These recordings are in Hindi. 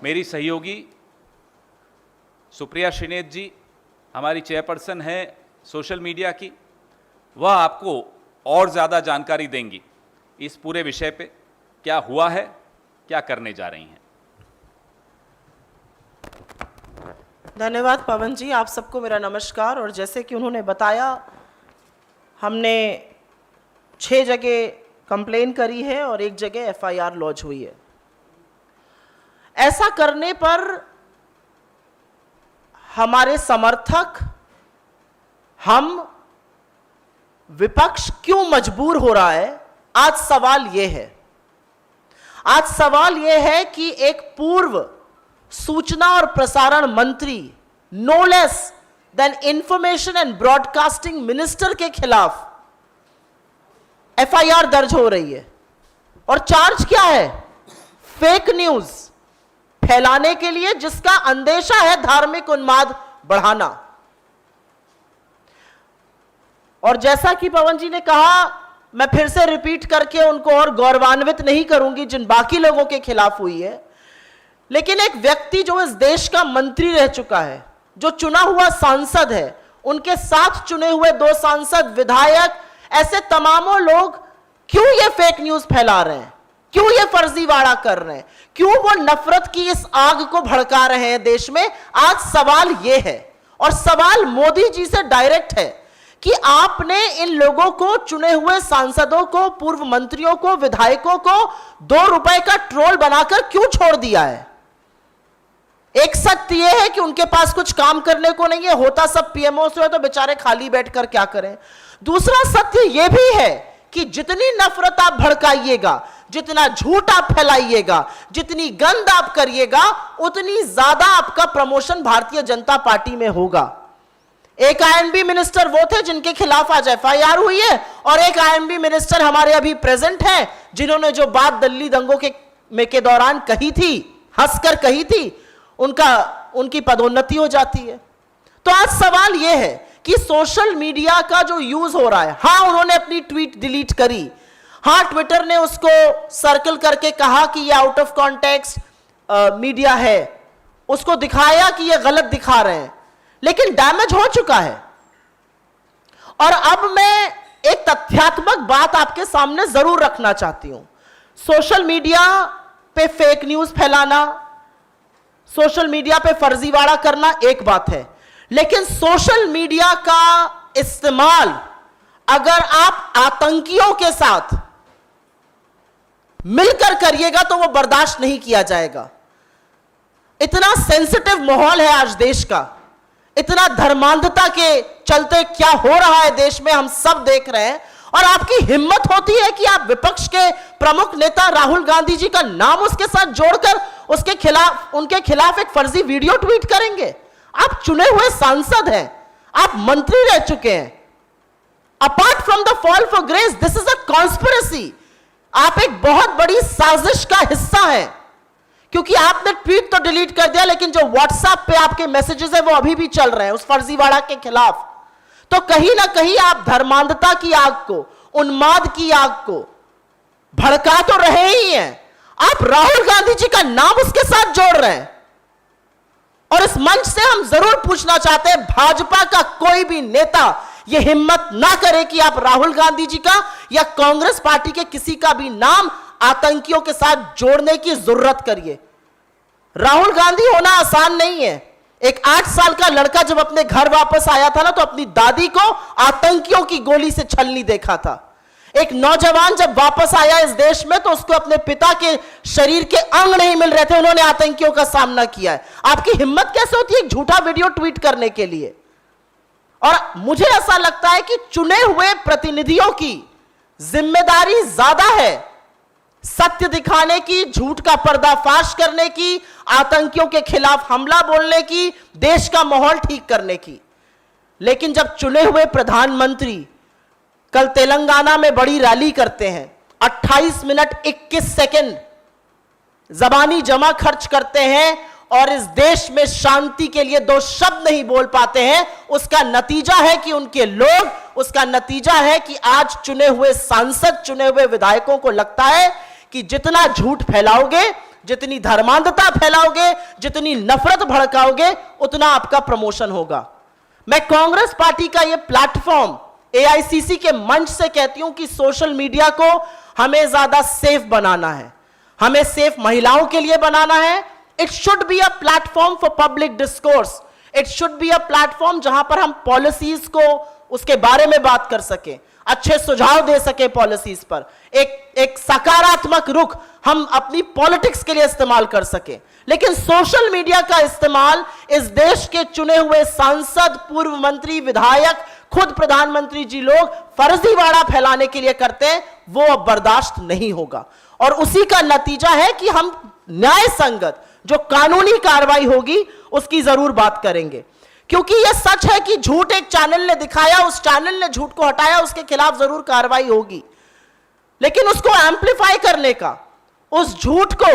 मेरी सहयोगी सुप्रिया श्रीनेत जी हमारी चेयरपर्सन है सोशल मीडिया की, वह आपको और ज़्यादा जानकारी देंगी इस पूरे विषय पे, क्या हुआ है, क्या करने जा रही हैं। धन्यवाद पवन जी, आप सबको मेरा नमस्कार। और जैसे कि उन्होंने बताया, हमने 6 जगह कंप्लेन करी है और 1 जगह एफआईआर लॉन्च हुई है। ऐसा करने पर हमारे समर्थक, हम विपक्ष क्यों मजबूर हो रहा है, आज सवाल यह है। आज सवाल यह है कि एक पूर्व सूचना और प्रसारण मंत्री, no less than information and broadcasting minister के खिलाफ एफआईआर दर्ज हो रही है। और चार्ज क्या है? फेक न्यूज फैलाने के लिए, जिसका अंदेशा है धार्मिक उन्माद बढ़ाना। और जैसा कि पवन जी ने कहा, मैं फिर से रिपीट करके उनको और गौरवान्वित नहीं करूंगी जिन बाकी लोगों के खिलाफ हुई है, लेकिन एक व्यक्ति जो इस देश का मंत्री रह चुका है, जो चुना हुआ सांसद है, उनके साथ चुने हुए 2 सांसद, विधायक, ऐसे तमामों लोग क्यों ये फेक न्यूज फैला रहे हैं, क्यों ये फर्जीवाड़ा कर रहे हैं, क्यों वो नफरत की इस आग को भड़का रहे हैं देश में। आज सवाल ये है, और सवाल मोदी जी से डायरेक्ट है कि आपने इन लोगों को, चुने हुए सांसदों को, पूर्व मंत्रियों को, विधायकों को 2 रुपए का ट्रोल बनाकर क्यों छोड़ दिया है। एक सत्य यह है कि उनके पास कुछ काम करने को नहीं है, होता सब पीएमओ से है तो बेचारे खाली बैठकर क्या करें। दूसरा सत्य यह भी है कि जितनी नफरत आप भड़काइएगा, जितना झूठ आप फैलाइएगा, जितनी गंद आप करिएगा, उतनी ज्यादा आपका प्रमोशन भारतीय जनता पार्टी में होगा। एक आईएनबी मिनिस्टर वो थे जिनके खिलाफ आज एफआईआर हुई है, और एक आईएनबी मिनिस्टर हमारे अभी प्रेजेंट हैं जिन्होंने जो बात दिल्ली दंगों के दौरान कही थी, हंसकर कही थी, उनकी पदोन्नति हो जाती है। तो आज सवाल यह है कि सोशल मीडिया का जो यूज हो रहा है, हां उन्होंने अपनी ट्वीट डिलीट करी, हां ट्विटर ने उसको सर्कल करके कहा कि ये आउट ऑफ कॉन्टेक्स्ट मीडिया है, उसको दिखाया कि ये गलत दिखा रहे हैं, लेकिन डैमेज हो चुका है। और अब मैं एक तथ्यात्मक बात आपके सामने जरूर रखना चाहती हूं। सोशल मीडिया पे फेक न्यूज फैलाना, सोशल मीडिया पे फर्जीवाड़ा करना एक बात है, लेकिन सोशल मीडिया का इस्तेमाल अगर आप आतंकियों के साथ मिलकर करिएगा तो वो बर्दाश्त नहीं किया जाएगा। इतना सेंसिटिव माहौल है आज देश का, इतना धर्मांधता के चलते क्या हो रहा है देश में हम सब देख रहे हैं, और आपकी हिम्मत होती है कि आप विपक्ष के प्रमुख नेता राहुल गांधी जी का नाम उसके साथ जोड़कर उनके खिलाफ एक फर्जी वीडियो ट्वीट करेंगे। आप चुने हुए सांसद हैं, आप मंत्री रह चुके हैं। Apart from the fall for grace, this is a conspiracy. आप एक बहुत बड़ी साजिश का हिस्सा हैं, क्योंकि आपने ट्वीट तो डिलीट कर दिया, लेकिन जो व्हाट्सएप पे आपके मैसेजेस है वो अभी भी चल रहे हैं उस फर्जीवाड़ा के खिलाफ। तो कहीं ना कहीं आप धर्मांधता की आग को, उन्माद की आग को भड़का तो रहे ही हैं, आप राहुल गांधी जी का नाम उसके साथ जोड़ रहे हैं। और इस मंच से हम जरूर पूछना चाहते हैं, भाजपा का कोई भी नेता यह हिम्मत ना करे कि आप राहुल गांधी जी का या कांग्रेस पार्टी के किसी का भी नाम आतंकियों के साथ जोड़ने की जरूरत करिए। राहुल गांधी होना आसान नहीं है। एक 8 साल का लड़का जब अपने घर वापस आया था ना, तो अपनी दादी को आतंकियों की गोली से छलनी देखा था। एक नौजवान जब वापस आया इस देश में, तो उसको अपने पिता के शरीर के अंग नहीं मिल रहे थे, उन्होंने आतंकियों का सामना किया है। आपकी हिम्मत कैसे होती है एक झूठा वीडियो ट्वीट करने के लिए? और मुझे ऐसा लगता है कि चुने हुए प्रतिनिधियों की जिम्मेदारी ज्यादा है सत्य दिखाने की, झूठ का पर्दाफाश करने की, आतंकियों के खिलाफ हमला बोलने की, देश का माहौल ठीक करने की। लेकिन जब चुने हुए प्रधानमंत्री कल तेलंगाना में बड़ी रैली करते हैं, 28 मिनट 21 सेकंड जबानी जमा खर्च करते हैं और इस देश में शांति के लिए 2 शब्द नहीं बोल पाते हैं, उसका नतीजा है कि उनके लोग, उसका नतीजा है कि आज चुने हुए सांसद, चुने हुए विधायकों को लगता है कि जितना झूठ फैलाओगे, जितनी धर्मांधता फैलाओगे, जितनी नफरत भड़काओगे, उतना आपका प्रमोशन होगा। मैं कांग्रेस पार्टी का यह प्लेटफॉर्म एआईसीसी के मंच से कहती हूं कि सोशल मीडिया को हमें ज्यादा सेफ बनाना है, हमें सेफ महिलाओं के लिए बनाना है। It should be a platform for public discourse, it should be a platform जहां पर हम पॉलिसीज को उसके बारे में बात कर सकें, अच्छे सुझाव दे सके पॉलिसीज पर, एक सकारात्मक रुख हम अपनी पॉलिटिक्स के लिए इस्तेमाल कर सके। लेकिन सोशल मीडिया का इस्तेमाल इस देश के चुने हुए सांसद, पूर्व मंत्री, विधायक, खुद प्रधानमंत्री जी लोग फर्जीवाड़ा फैलाने के लिए करते हैं, वो अब बर्दाश्त नहीं होगा। और उसी का नतीजा है कि हम न्याय संगत जो कानूनी कार्रवाई होगी उसकी जरूर बात करेंगे, क्योंकि यह सच है कि झूठ एक चैनल ने दिखाया, उस चैनल ने झूठ को हटाया, उसके खिलाफ जरूर कार्रवाई होगी। लेकिन उसको एम्पलीफाई करने का, उस झूठ को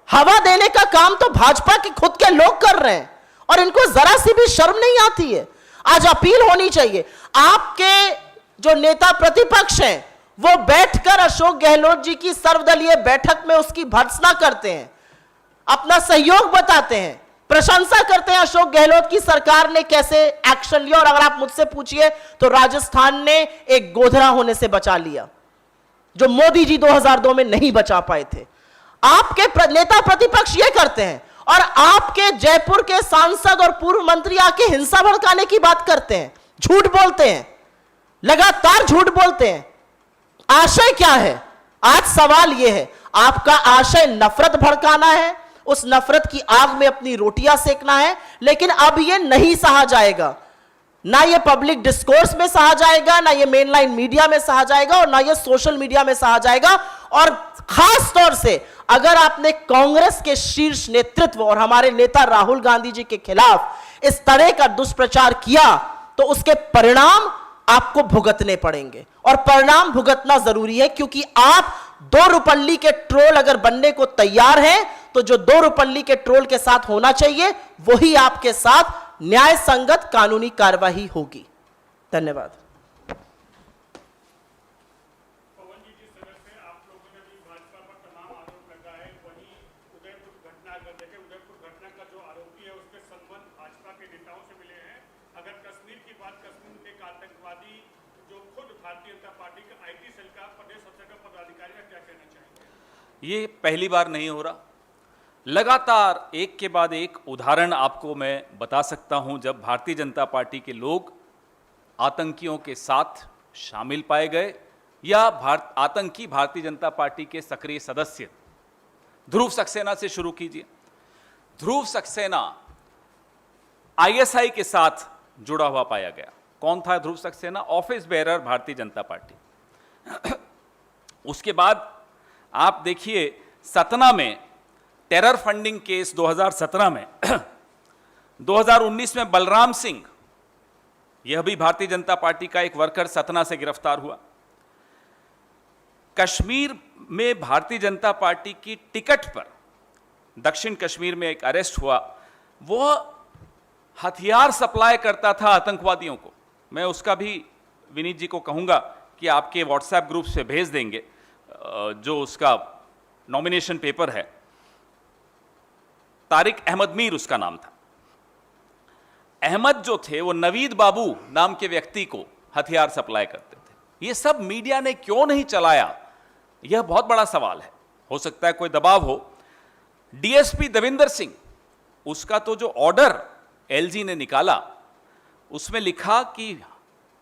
हवा देने का काम तो भाजपा के खुद के लोग कर रहे हैं, और इनको जरा सी भी शर्म नहीं आती है। आज अपील होनी चाहिए, आपके जो नेता प्रतिपक्ष हैं वो बैठकर अशोक गहलोत जी की सर्वदलीय बैठक में उसकी भर्त्सना करते हैं, अपना सहयोग बताते हैं, प्रशंसा करते हैं अशोक गहलोत की सरकार ने कैसे एक्शन लिया। और अगर आप मुझसे पूछिए तो राजस्थान ने एक गोधरा होने से बचा लिया, जो मोदी जी 2002 में नहीं बचा पाए थे। आपके नेता प्रतिपक्ष ये करते हैं, और आपके जयपुर के सांसद और पूर्व मंत्री आके हिंसा भड़काने की बात करते हैं, झूठ बोलते हैं, लगातार झूठ बोलते हैं। आशय क्या है? आज सवाल यह है, आपका आशय नफरत भड़काना है, उस नफरत की आग में अपनी रोटियां सेकना है। लेकिन अब यह नहीं सहा जाएगा, ना ये पब्लिक डिस्कोर्स में सहा जाएगा, ना ये मेनलाइन मीडिया में सहा जाएगा, और ना ये सोशल मीडिया में सहा जाएगा। और खास तौर से अगर आपने कांग्रेस के शीर्ष नेतृत्व और हमारे नेता राहुल गांधी जी के खिलाफ इस तरह का दुष्प्रचार किया, तो उसके परिणाम आपको भुगतने पड़ेंगे, और परिणाम भुगतना जरूरी है। क्योंकि आप दो रुपल्ली के ट्रोल अगर बनने को तैयार हैं, तो जो दो रुपल्ली के ट्रोल के साथ होना चाहिए वही आपके साथ न्याय संगत कानूनी कार्यवाही होगी। धन्यवाद। पवन जी, जिस तरह से आप लोगों ने भी भाजपा पर तमाम आरोप लगाए, वहीं उदयपुर घटना अगर देखें, उदयपुर घटना का जो आरोपी है उसके संबंध भाजपा के नेताओं से मिले हैं। अगर कश्मीर की बात, कश्मीर में एक आतंकवादी जो खुद भारतीय जनता पार्टी का आईटी सेल का प्रदेश सबसे का पदाधिकारी है, क्या कहना चाहेंगे? ये पहली बार नहीं हो रहा, लगातार एक के बाद एक उदाहरण आपको मैं बता सकता हूं, जब भारतीय जनता पार्टी के लोग आतंकियों के साथ शामिल पाए गए, या आतंकी भारतीय जनता पार्टी के सक्रिय सदस्य। ध्रुव सक्सेना से शुरू कीजिए। ध्रुव सक्सेना आईएसआई के साथ जुड़ा हुआ पाया गया। कौन था ध्रुव Saxena? Office bearer Bharatiya Janata party. उसके बाद आप देखिए, सतना में टेरर फंडिंग केस 2017 में 2019 में बलराम सिंह, यह भी भारतीय जनता पार्टी का एक वर्कर सतना से गिरफ्तार हुआ। कश्मीर में भारतीय जनता पार्टी की टिकट पर दक्षिण कश्मीर में एक अरेस्ट हुआ, वह हथियार सप्लाई करता था आतंकवादियों को। मैं उसका भी विनीत जी को कहूंगा कि आपके व्हाट्सएप ग्रुप से भेज देंगे, जो उसका नॉमिनेशन पेपर है। तारिक अहमद मीर उसका नाम था। अहमद जो थे वो नवीद बाबू नाम के व्यक्ति को हथियार सप्लाई करते थे। ये सब मीडिया ने क्यों नहीं चलाया, यह बहुत बड़ा सवाल है। हो सकता है कोई दबाव हो। डीएसपी देविंदर सिंह, उसका तो जो ऑर्डर एलजी ने निकाला, उसमें लिखा कि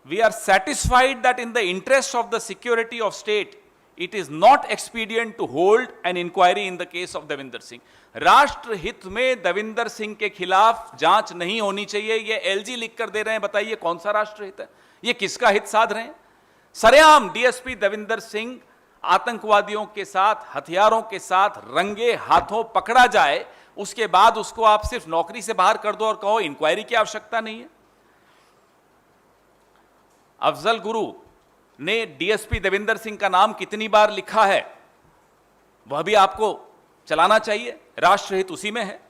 we are satisfied that in the interest of the security of state it is not expedient to hold an inquiry in the case of Devinder Singh. राष्ट्र हित में देविंदर सिंह के खिलाफ जांच नहीं होनी चाहिए, ये एलजी लिख कर दे रहे हैं। बताइए कौन सा राष्ट्र हित है, ये किसका हित साध रहे हैं? सरेआम डीएसपी देविंदर सिंह आतंकवादियों के साथ, हथियारों के साथ रंगे हाथों पकड़ा जाए, उसके बाद उसको आप सिर्फ नौकरी से बाहर कर दो और कहो इंक्वायरी की आवश्यकता नहीं है। अफजल गुरु ने डीएसपी देविंदर सिंह का नाम कितनी बार लिखा है, वह भी आपको चलाना चाहिए, राष्ट्रहित उसी में है।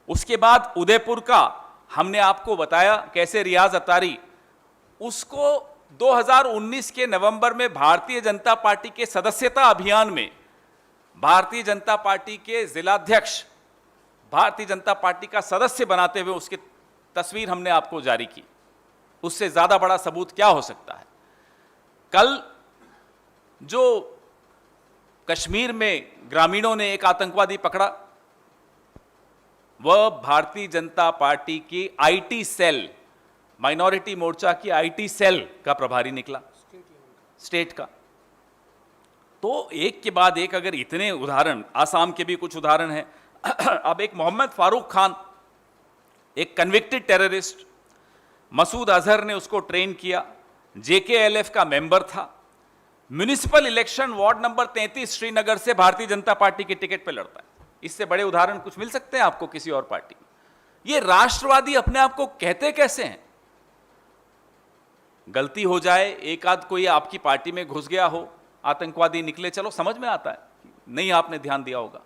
उसके बाद उदयपुर का हमने आपको बताया कैसे रियाज अतारी, उसको 2019 के नवंबर में भारतीय जनता पार्टी के सदस्यता अभियान में भारतीय जनता पार्टी के जिलाध्यक्ष, भारतीय जनता पार्टी का सदस्य बनाते हुए उसकी तस्वीर हमने आपको जारी की। उससे ज्यादा बड़ा सबूत क्या हो सकता है? कल जो कश्मीर में ग्रामीणों ने एक आतंकवादी पकड़ा, वह भारतीय जनता पार्टी की आईटी सेल, माइनॉरिटी मोर्चा की आईटी सेल का प्रभारी निकला, स्टेट का। तो एक के बाद एक अगर इतने उदाहरण, आसाम के भी कुछ उदाहरण हैं। अब एक मोहम्मद फारूक खान, एक कन्विक्टेड टेररिस्ट, मसूद अजहर ने उसको ट्रेन किया, जेकेएलएफ का मेंबर था, municipal election ward number 33 Srinagar से भारतीय जनता पार्टी के टिकट पे लड़ता है। इससे बड़े उदाहरण कुछ मिल सकते हैं आपको किसी और पार्टी में? ये राष्ट्रवादी अपने आप को कहते कैसे हैं? गलती हो जाए, एक आध कोई आपकी पार्टी में घुस गया हो, आतंकवादी निकले, चलो समझ में आता है, नहीं आपने ध्यान दिया होगा।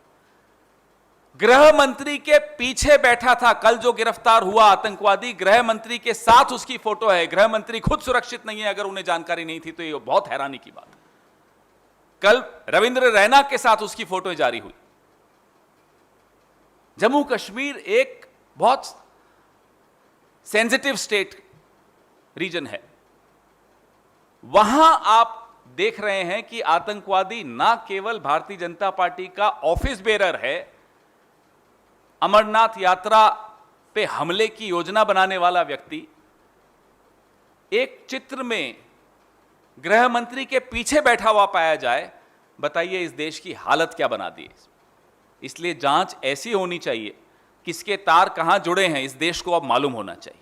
गृह मंत्री के पीछे बैठा था, कल जो गिरफ्तार हुआ आतंकवादी, गृह मंत्री के साथ उसकी फोटो है। गृह मंत्री खुद सुरक्षित नहीं है, अगर उन्हें जानकारी नहीं थी तो ये बहुत हैरानी की बात। कल रविंद्र रैना के साथ उसकी फोटो जारी हुई। जम्मू कश्मीर एक बहुत सेंसिटिव स्टेट रीजन है, वहां आप देख रहे हैं कि आतंकवादी ना केवल भारतीय जनता पार्टी का ऑफिस बेरर है, अमरनाथ यात्रा पे हमले की योजना बनाने वाला व्यक्ति एक चित्र में गृह मंत्री के पीछे बैठा हुआ पाया जाए। बताइए इस देश की हालत क्या बना दी है। इसलिए जांच ऐसी होनी चाहिए, किसके तार कहां जुड़े हैं इस देश को अब मालूम होना चाहिए।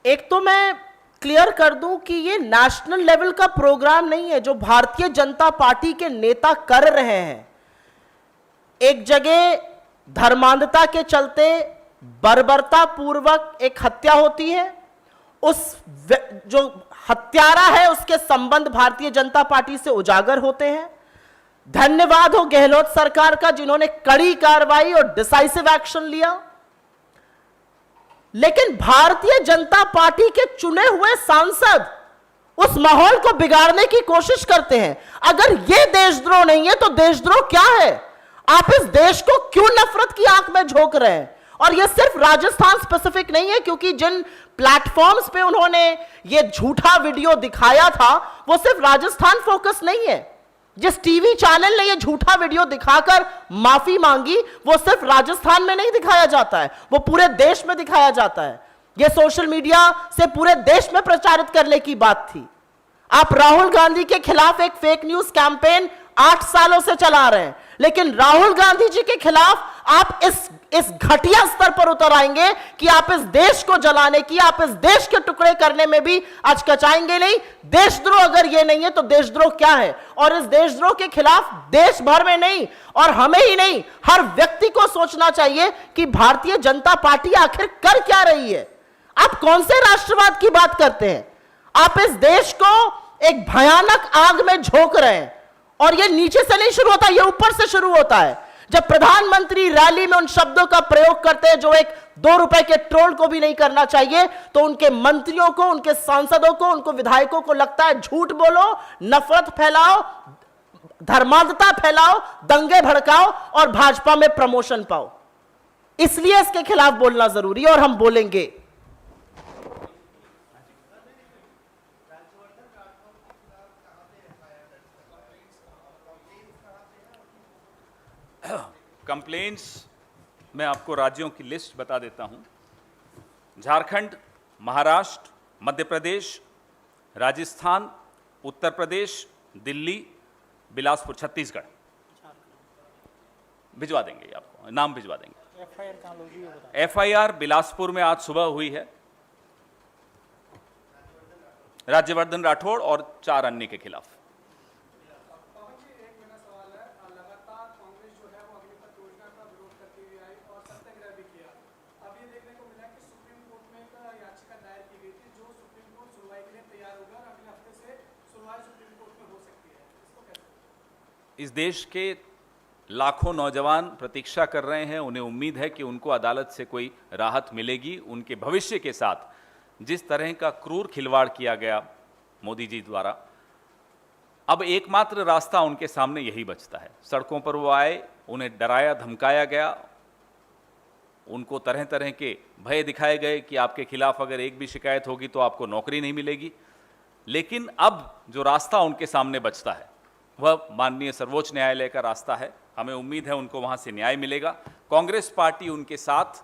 एक तो मैं क्लियर कर दूं कि ये नेशनल लेवल का प्रोग्राम नहीं है जो भारतीय जनता पार्टी के नेता कर रहे हैं। एक जगह धर्मांधता के चलते बर्बरता पूर्वक एक हत्या होती है, उस जो हत्यारा है उसके संबंध भारतीय जनता पार्टी से उजागर होते हैं। धन्यवाद हो गहलोत सरकार का, जिन्होंने कड़ी कार्रवाई और डिसाइसिव एक्शन लिया। लेकिन भारतीय जनता पार्टी के चुने हुए सांसद उस माहौल को बिगाड़ने की कोशिश करते हैं। अगर यह देशद्रोह नहीं है तो देशद्रोह क्या है? आप इस देश को क्यों नफरत की आंख में झोंक रहे हैं? और यह सिर्फ राजस्थान स्पेसिफिक नहीं है, क्योंकि जिन प्लेटफॉर्म्स पे उन्होंने यह झूठा वीडियो दिखाया था वो सिर्फ राजस्थान फोकस नहीं है। जिस टीवी चैनल ने यह झूठा वीडियो दिखाकर माफी मांगी वो सिर्फ राजस्थान में नहीं दिखाया जाता है, वो पूरे देश में दिखाया जाता है। यह सोशल मीडिया से पूरे देश में प्रचारित करने की बात थी। आप राहुल गांधी के खिलाफ एक फेक न्यूज कैंपेन 8 सालों से चला रहे हैं, लेकिन राहुल गांधी जी के खिलाफ आप इस घटिया स्तर पर उतर आएंगे कि आप इस देश को जलाने की, आप इस देश के टुकड़े करने में भी अचकचाएंगे नहीं। देशद्रोह अगर ये नहीं है तो देशद्रोह क्या है? और इस देशद्रोह के खिलाफ देश भर में नहीं और हमें ही नहीं, हर व्यक्ति को सोचना चाहिए कि भारतीय जनता पार्टी आखिर कर क्या रही है। आप कौन से राष्ट्रवाद की बात करते हैं? आप इस देश को एक भयानक आग में झोंक रहे हैं, और यह नीचे से नहीं शुरू होता, यह ऊपर से शुरू होता है। जब प्रधानमंत्री रैली में उन शब्दों का प्रयोग करते हैं जो एक 2 रुपए के ट्रोल को भी नहीं करना चाहिए, तो उनके मंत्रियों को, उनके सांसदों को, उनको विधायकों को लगता है झूठ बोलो, नफरत फैलाओ, धर्मांधता फैलाओ, दंगे भड़काओ और भाजपा में प्रमोशन पाओ। इसलिए इसके खिलाफ बोलना जरूरी है और हम बोलेंगे। कंप्लेंट्स मैं आपको राज्यों की लिस्ट बता देता हूं। झारखंड, महाराष्ट्र, मध्य प्रदेश, राजस्थान, उत्तर प्रदेश, दिल्ली, बिलासपुर, छत्तीसगढ़। भिजवा देंगे आपको, नाम भिजवा देंगे। एफआईआर बिलासपुर में आज सुबह हुई है, राज्यवर्धन राठौड़ और 4 अन्य के खिलाफ। इस देश के लाखों नौजवान प्रतीक्षा कर रहे हैं, उन्हें उम्मीद है कि उनको अदालत से कोई राहत मिलेगी। उनके भविष्य के साथ जिस तरह का क्रूर खिलवाड़ किया गया मोदी जी द्वारा, अब एकमात्र रास्ता उनके सामने यही बचता है। सड़कों पर वो आए, उन्हें डराया धमकाया गया, उनको तरह तरह के भय दिखाए गए कि आपके खिलाफ अगर एक भी शिकायत होगी तो आपको नौकरी नहीं मिलेगी। लेकिन अब जो रास्ता उनके सामने बचता है वह माननीय सर्वोच्च न्यायालय का रास्ता है। हमें उम्मीद है उनको वहां से न्याय मिलेगा। कांग्रेस पार्टी उनके साथ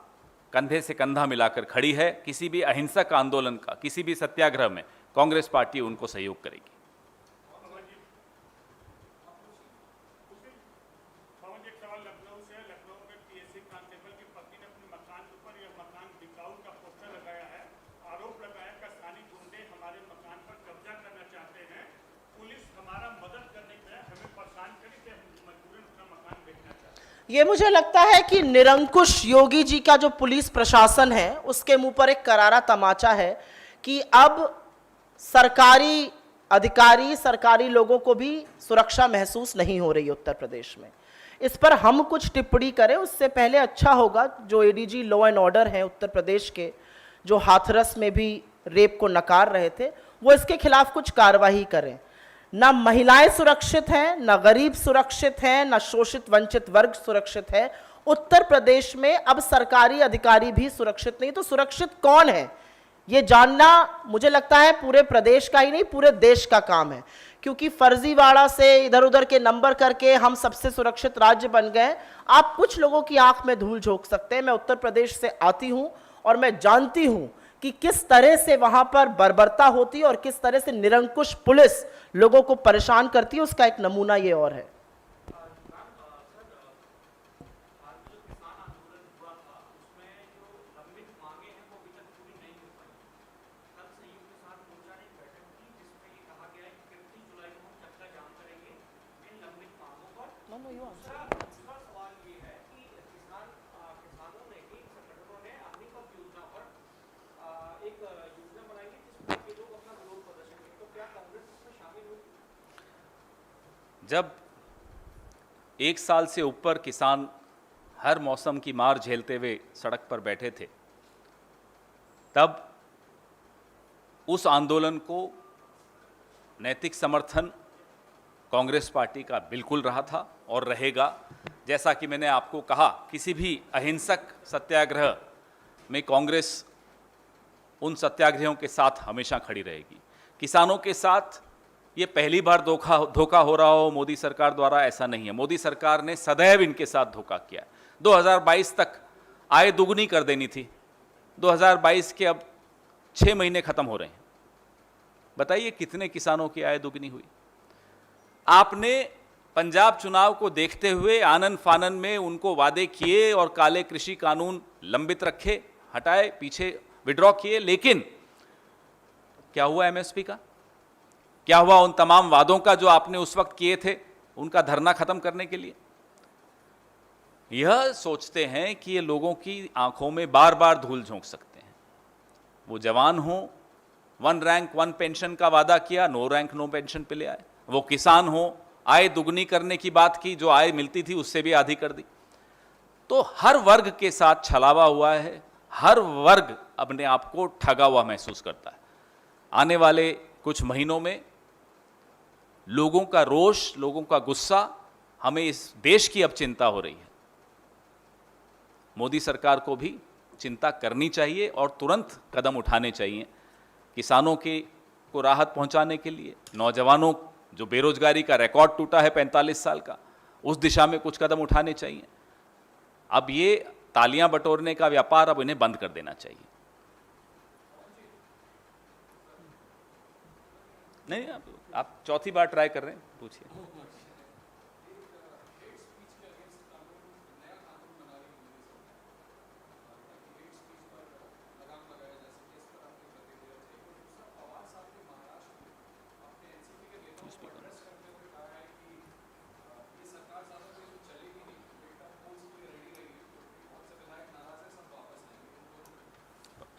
कंधे से कंधा मिलाकर खड़ी है। किसी भी अहिंसक आंदोलन का, किसी भी सत्याग्रह में कांग्रेस पार्टी उनको सहयोग करेगी। पवन जी, एक सवाल लखनऊ से है। लखनऊ में पीएससी कांस्टेबल की पत्नी ने अपने मकान के ऊपर यह मकान बिकाऊ का पोस्टर लगाया है। आरोप लगाया कि स्थानीय गुंडे हमारे मकान पर कब्जा करना चाहते हैं। पुलिस हमारा मदद करने के लिए हमें परेशान करी कि हम मजबूरन अपना मकान बेचना चाहते हैं। ये मुझे लगता है कि निरंकुश योगी जी का जो पुलिस प्रशासन है उसके मुंह पर एक करारा तमाचा है कि अब सरकारी अधिकारी, सरकारी लोगों को भी सुरक्षा महसूस नहीं हो रही उत्तर प्रदेश में। इस पर हम कुछ टिप्पणी करें उससे पहले अच्छा होगा जो एडीजी लॉ एंड ऑर्डर हैं उत्तर प्रदेश के, जो हाथरस में भी रेप को नकार रहे थे, वो इसके खिलाफ कुछ कार्रवाई करें। ना महिलाएं सुरक्षित हैं, ना गरीब सुरक्षित हैं, ना शोषित वंचित वर्ग सुरक्षित है। उत्तर प्रदेश में अब सरकारी अधिकारी भी सुरक्षित नहीं, तो सुरक्षित कौन है ये जानना मुझे लगता है पूरे प्रदेश का ही नहीं पूरे देश का काम है। क्योंकि फर्जीवाड़ा से इधर उधर के नंबर करके हम सबसे सुरक्षित राज्य बन गए। आप कुछ लोगों की आंख में धूल झोंक सकते हैं। मैं उत्तर प्रदेश से आती हूं और मैं जानती हूं कि किस तरह से वहां पर बर्बरता होती है और किस तरह से निरंकुश पुलिस लोगों को परेशान करती है। उसका एक नमूना ये और है। जब एक साल से ऊपर किसान हर मौसम की मार झेलते हुए सड़क पर बैठे थे, तब उस आंदोलन को नैतिक समर्थन कांग्रेस पार्टी का बिल्कुल रहा था और रहेगा। जैसा कि मैंने आपको कहा, किसी भी अहिंसक सत्याग्रह में कांग्रेस उन सत्याग्रहियों के साथ हमेशा खड़ी रहेगी। किसानों के साथ ये पहली बार धोखा हो रहा हो मोदी सरकार द्वारा, ऐसा नहीं है। मोदी सरकार ने सदैव इनके साथ धोखा किया। 2022 तक आय दुगनी कर देनी थी। 2022 के अब 6 महीने खत्म हो रहे हैं। बताइए कितने किसानों की आय दुगनी हुई? आपने पंजाब चुनाव को देखते हुए आनन फानन में उनको वादे किए और काले कृषि कानून लंबित रखे, हटाए, पीछे विड्रॉ किए। लेकिन क्या हुआ एमएसपी का? क्या हुआ उन तमाम वादों का जो आपने उस वक्त किए थे उनका धरना खत्म करने के लिए? यह सोचते हैं कि ये लोगों की आंखों में बार बार धूल झोंक सकते हैं। वो जवान हो, 1 रैंक 1 पेंशन का वादा किया, 9 रैंक 9 पेंशन पे ले आए। वो किसान हो, आय दुगनी करने की बात की, जो आय मिलती थी उससे भी आधी कर दी। तो हर वर्ग के साथ छलावा हुआ है। हर वर्ग अपने आप को ठगा हुआ महसूस करता है। आने वाले कुछ महीनों में लोगों का रोष, लोगों का गुस्सा, हमें इस देश की अब चिंता हो रही है। मोदी सरकार को भी चिंता करनी चाहिए और तुरंत कदम उठाने चाहिए किसानों को राहत पहुंचाने के लिए। नौजवानों जो बेरोजगारी का रिकॉर्ड टूटा है 45 साल का, उस दिशा में कुछ कदम उठाने चाहिए। अब ये तालियां बटोरने का व्यापार अब इन्हें बंद कर देना चाहिए। नहीं, आप चौथी बार ट्राई कर रहे हैं, पूछिए।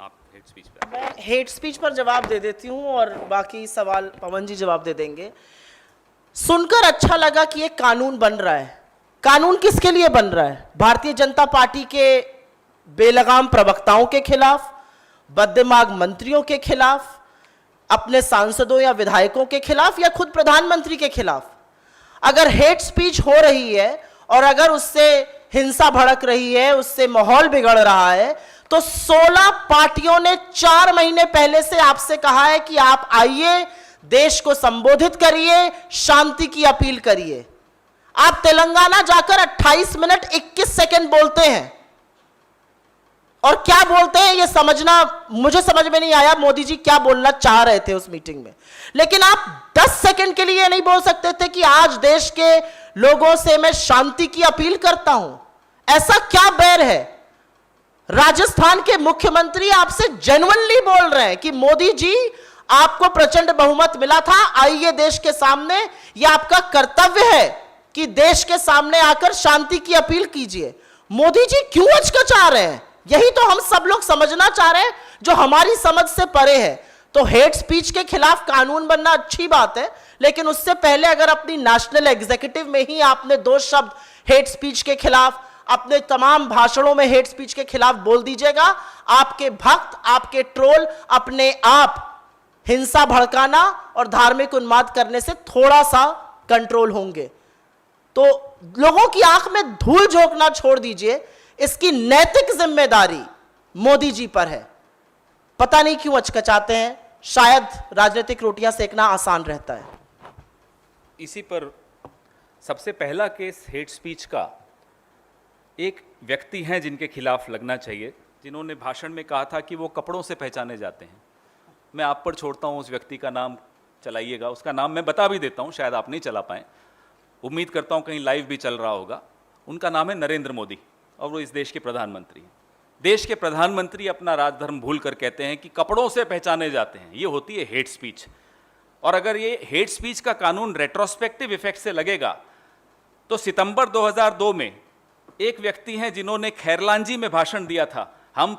आप हेड स्पीच पे मैं हेट स्पीच पर जवाब दे देती हूं और बाकी सवाल पवन जी जवाब दे देंगे। सुनकर अच्छा लगा कि एक कानून बन रहा है। कानून किसके लिए बन रहा है? भारतीय जनता पार्टी के बेलगाम प्रवक्ताओं के खिलाफ, बददिमाग मंत्रियों के खिलाफ, अपने सांसदों या विधायकों के खिलाफ, या खुद प्रधानमंत्री के खिलाफ। अगर हेट स्पीच हो रही है और अगर उससे हिंसा भड़क रही है, उससे माहौल बिगड़ रहा है, तो 16 पार्टियों ने 4 महीने पहले से आपसे कहा है कि आप आइए, देश को संबोधित करिए, शांति की अपील करिए। आप तेलंगाना जाकर 28 मिनट 21 सेकंड बोलते हैं, और क्या बोलते हैं ये समझना मुझे समझ में नहीं आया मोदी जी क्या बोलना चाह रहे थे उस मीटिंग में। लेकिन आप 10 सेकंड के लिए नहीं बोल सकते थे कि आज देश के लोगों से मैं शांति की अपील करता हूं। ऐसा क्या बैर है? राजस्थान के मुख्यमंत्री आपसे जेन्युइनली बोल रहे हैं कि मोदी जी आपको प्रचंड बहुमत मिला था, आइए देश के सामने, यह आपका कर्तव्य है कि देश के सामने आकर शांति की अपील कीजिए। मोदी जी क्यों हचकचा रहे हैं? यही तो हम सब लोग समझना चाह रहे हैं, जो हमारी समझ से परे है। तो हेट स्पीच के खिलाफ कानून बनना अच्छी बात है, लेकिन उससे पहले अगर अपनी नेशनल एग्जीक्यूटिव में ही आपने 2 शब्द हेट स्पीच के खिलाफ, अपने तमाम भाषणों में हेट स्पीच के खिलाफ बोल दीजिएगा, आपके भक्त, आपके ट्रोल अपने आप हिंसा भड़काना और धार्मिक उन्माद करने से थोड़ा सा कंट्रोल होंगे। तो लोगों की आंख में धूल झोंकना छोड़ दीजिए, इसकी नैतिक जिम्मेदारी मोदी जी पर है। पता नहीं क्यों अचकचाते हैं, शायद राजनीतिक रोटियां सेकना आसान रहता है। इसी पर सबसे पहला केस हेट स्पीच का एक व्यक्ति हैं जिनके खिलाफ लगना चाहिए, जिन्होंने भाषण में कहा था कि वो कपड़ों से पहचाने जाते हैं। मैं आप पर छोड़ता हूं, उस व्यक्ति का नाम चलाइएगा। उसका नाम मैं बता भी देता हूं, शायद आप नहीं चला पाएं, उम्मीद करता हूं कहीं लाइव भी चल रहा होगा। उनका नाम है नरेंद्र मोदी और वो इस देश के प्रधानमंत्री हैं। देश के प्रधानमंत्री अपना राजधर्म भूल कर कहते हैं कि कपड़ों से पहचाने जाते हैं। ये होती है हेट स्पीच। और अगर ये हेट स्पीच का कानून रेट्रोस्पेक्टिव इफेक्ट से लगेगा तो सितंबर 2002 में एक व्यक्ति हैं जिन्होंने खैरलांजी में भाषण दिया था, हम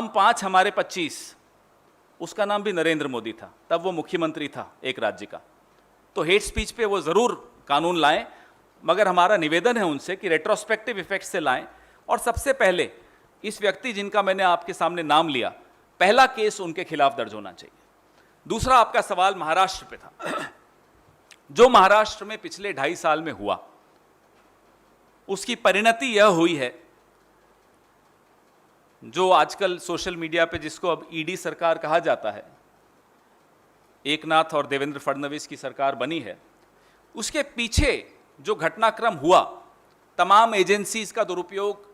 पांच हमारे 25, उसका नाम भी नरेंद्र मोदी था। तब वो मुख्यमंत्री था एक राज्य का। तो हेट स्पीच पे वो जरूर कानून लाएं, मगर हमारा निवेदन है उनसे कि रेट्रोस्पेक्टिव इफेक्ट से लाएं। और सबसे पहले इस व्यक्ति जिनका मैंने आपके सामने नाम लिया, पहला केस उनके खिलाफ दर्ज होना चाहिए। दूसरा, आपका सवाल महाराष्ट्र पे था। जो महाराष्ट्र में पिछले 2.5 साल में हुआ, उसकी परिणति यह हुई है, जो आजकल सोशल मीडिया पे जिसको अब ईडी सरकार कहा जाता है, एकनाथ और देवेंद्र फडणवीस की सरकार बनी है, उसके पीछे जो घटनाक्रम हुआ, तमाम एजेंसीज का दुरुपयोग,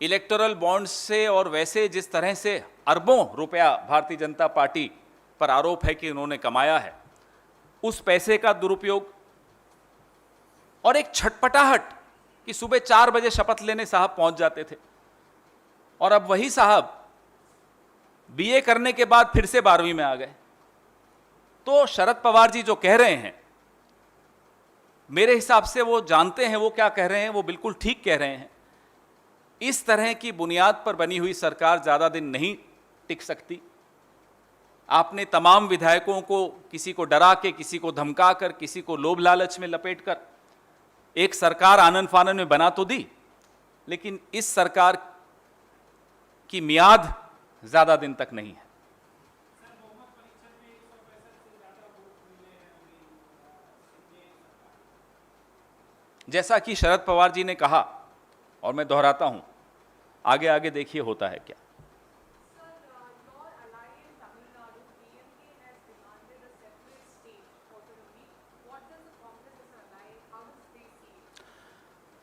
इलेक्टोरल बॉन्ड्स से, और वैसे जिस तरह से अरबों रुपया भारतीय जनता पार्टी पर आरोप है कि उन्होंने कमाया है, उस पैसे का दुरुपयोग, और एक छटपटाहट कि सुबह 4 बजे शपथ लेने साहब पहुंच जाते थे और अब वही साहब बीए करने के बाद फिर से 12वीं में आ गए। तो शरद पवार जी जो कह रहे हैं, मेरे हिसाब से वो जानते हैं वो क्या कह रहे हैं, वो बिल्कुल ठीक कह रहे हैं। इस तरह की बुनियाद पर बनी हुई सरकार ज्यादा दिन नहीं टिक सकती। आपने तमाम विधायकों को किसी को डरा के, किसी को धमका कर, किसी को लोभ लालच में लपेट कर एक सरकार आनन फानन में बना तो दी, लेकिन इस सरकार की मियाद ज्यादा दिन तक नहीं है। जैसा कि शरद पवार जी ने कहा, और मैं दोहराता हूं, आगे आगे देखिए होता है क्या।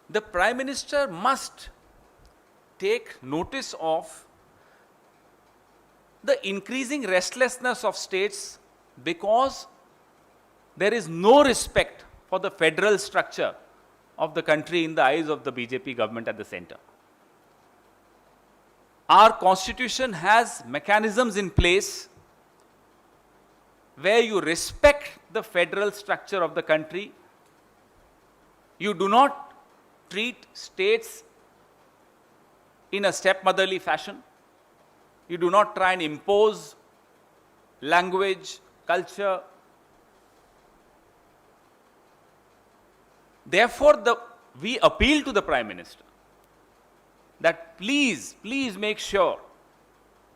The Prime Minister must take notice of the increasing restlessness of states because there is no respect for the federal structure of the country in the eyes of the BJP government at the center. Our constitution has mechanisms in place where you respect the federal structure of the country. You do not treat states in a stepmotherly fashion. You do not try and impose language, culture, Therefore, we appeal to the Prime Minister that please make sure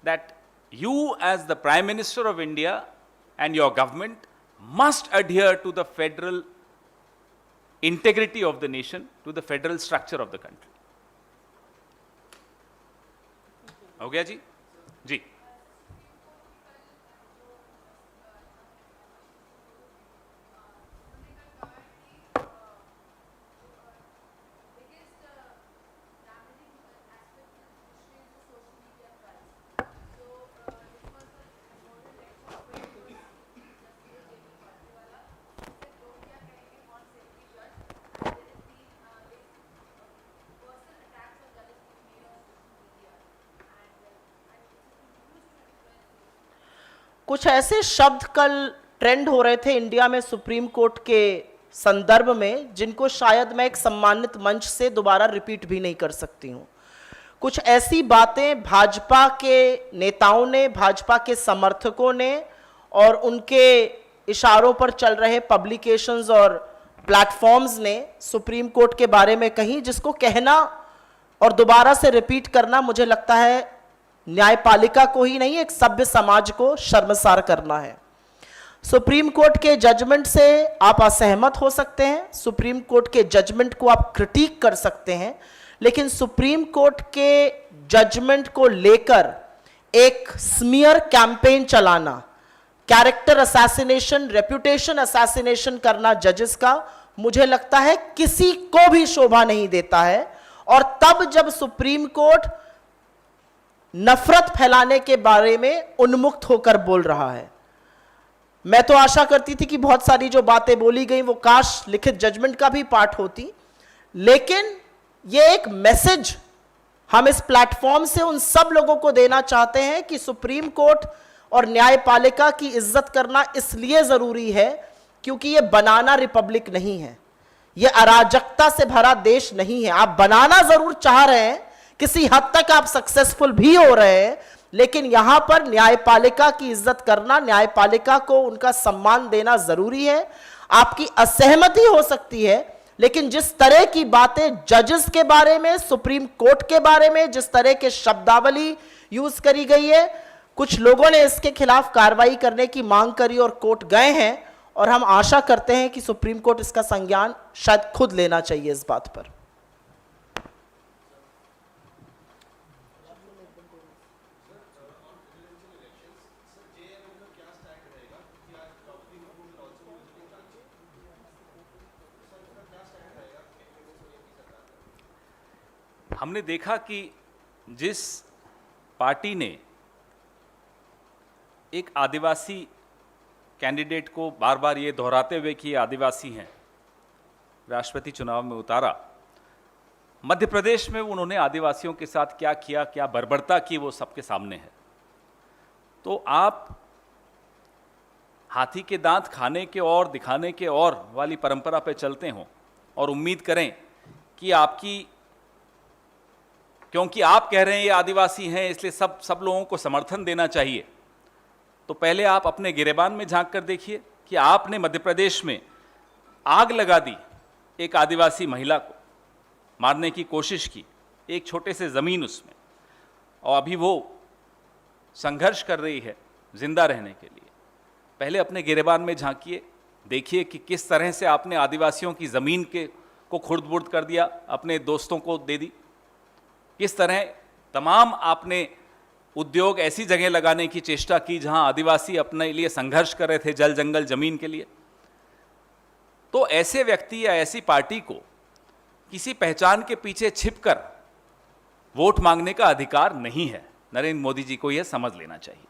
that you as the Prime Minister of India and your government must adhere to the federal integrity of the nation, to the federal structure of the country. हो गया जी? जी. कुछ ऐसे शब्द कल ट्रेंड हो रहे थे इंडिया में सुप्रीम कोर्ट के संदर्भ में जिनको शायद मैं एक सम्मानित मंच से दोबारा रिपीट भी नहीं कर सकती हूं। कुछ ऐसी बातें भाजपा के नेताओं ने, भाजपा के समर्थकों ने और उनके इशारों पर चल रहे पब्लिकेशंस और प्लेटफॉर्म्स ने सुप्रीम कोर्ट के बारे में कही, जिसको कहना और दोबारा से रिपीट करना मुझे लगता है न्यायपालिका को ही नहीं, एक सभ्य समाज को शर्मसार करना है। सुप्रीम कोर्ट के जजमेंट से आप असहमत हो सकते हैं, सुप्रीम कोर्ट के जजमेंट को आप क्रिटिक कर सकते हैं, लेकिन सुप्रीम कोर्ट के जजमेंट को लेकर एक स्मीयर कैंपेन चलाना, कैरेक्टर असैसिनेशन, रेपुटेशन असैसिनेशन करना जजेस का, मुझे लगता है किसी को भी शोभा नहीं देता है। और तब जब सुप्रीम कोर्ट नफरत फैलाने के बारे में उन्मुक्त होकर बोल रहा है, मैं तो आशा करती थी कि बहुत सारी जो बातें बोली गई वो काश लिखित जजमेंट का भी पार्ट होती, लेकिन ये एक मैसेज हम इस प्लेटफॉर्म से उन सब लोगों को देना चाहते हैं कि सुप्रीम कोर्ट और न्यायपालिका की इज्जत करना इसलिए जरूरी है क्योंकि ये बनाना रिपब्लिक नहीं है, ये अराजकता से भरा देश नहीं है। आप बनाना जरूर चाह रहे हैं, किसी हद तक आप सक्सेसफुल भी हो रहे हैं, लेकिन यहां पर न्यायपालिका की इज्जत करना, न्यायपालिका को उनका सम्मान देना जरूरी है। आपकी असहमति हो सकती है, लेकिन जिस तरह की बातें जजेस के बारे में, सुप्रीम कोर्ट के बारे में जिस तरह के शब्दावली यूज करी गई है, कुछ लोगों ने इसके खिलाफ कार्रवाई करने की मांग करी और कोर्ट गए हैं, और हम आशा करते हैं कि सुप्रीम कोर्ट इसका संज्ञान शायद खुद लेना चाहिए इस बात पर। हमने देखा कि जिस पार्टी ने एक आदिवासी कैंडिडेट को बार बार ये दोहराते हुए कि ये आदिवासी हैं राष्ट्रपति चुनाव में उतारा, मध्य प्रदेश में उन्होंने आदिवासियों के साथ क्या किया, क्या बर्बरता की, वो सबके सामने है। तो आप हाथी के दांत खाने के और दिखाने के और वाली परंपरा पे चलते हो और उम्मीद करें कि आपकी, क्योंकि आप कह रहे हैं ये आदिवासी हैं इसलिए सब लोगों को समर्थन देना चाहिए, तो पहले आप अपने गिरेबान में झांक कर देखिए कि आपने मध्य प्रदेश में आग लगा दी, एक आदिवासी महिला को मारने की कोशिश की, एक छोटे से ज़मीन उसमें, और अभी वो संघर्ष कर रही है जिंदा रहने के लिए। पहले अपने गिरेबान में झांकिए, देखिए कि किस तरह से आपने आदिवासियों की ज़मीन को खुर्द-बुर्द कर दिया, अपने दोस्तों को दे दी, किस तरह तमाम आपने उद्योग ऐसी जगह लगाने की चेष्टा की जहां आदिवासी अपने लिए संघर्ष कर रहे थे जल जंगल जमीन के लिए। तो ऐसे व्यक्ति या ऐसी पार्टी को किसी पहचान के पीछे छिपकर वोट मांगने का अधिकार नहीं है। नरेंद्र मोदी जी को यह समझ लेना चाहिए।